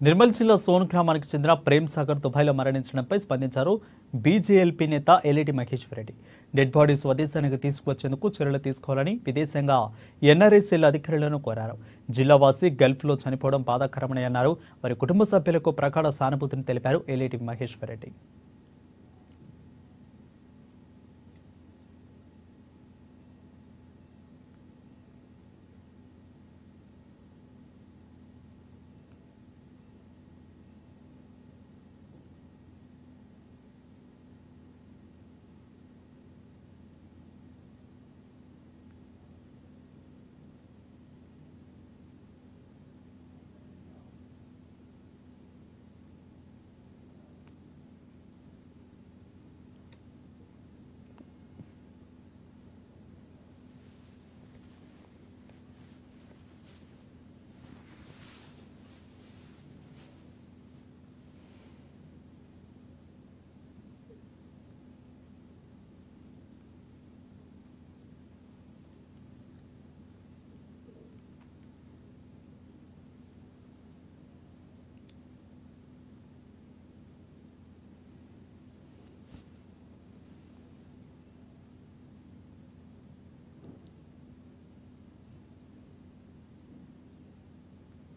నిర్మల్ జిల్లా సోన్ గ్రామానికి చెందిన ప్రేమ్ సాగర్ దుబాయ్లో మరణించడంపై స్పందించారు బీజేఎల్పీ నేత LED Maheshwar Reddy. Dead body స్వదేశానికి తీసుకువచ్చేందుకు చర్యలు తీసుకోవాలని విదేశంగా ఎన్ఆర్ఐ సెల్ అధికారులను కోరారు. జిల్లావాసి గల్ఫ్లో చనిపోవడం బాధాకరమని అన్నారు. వారి కుటుంబ సభ్యులకు ప్రగాఢ సానుభూతిని తెలిపారు ఎల్ఈడి మహేశ్వర్ రెడ్డి.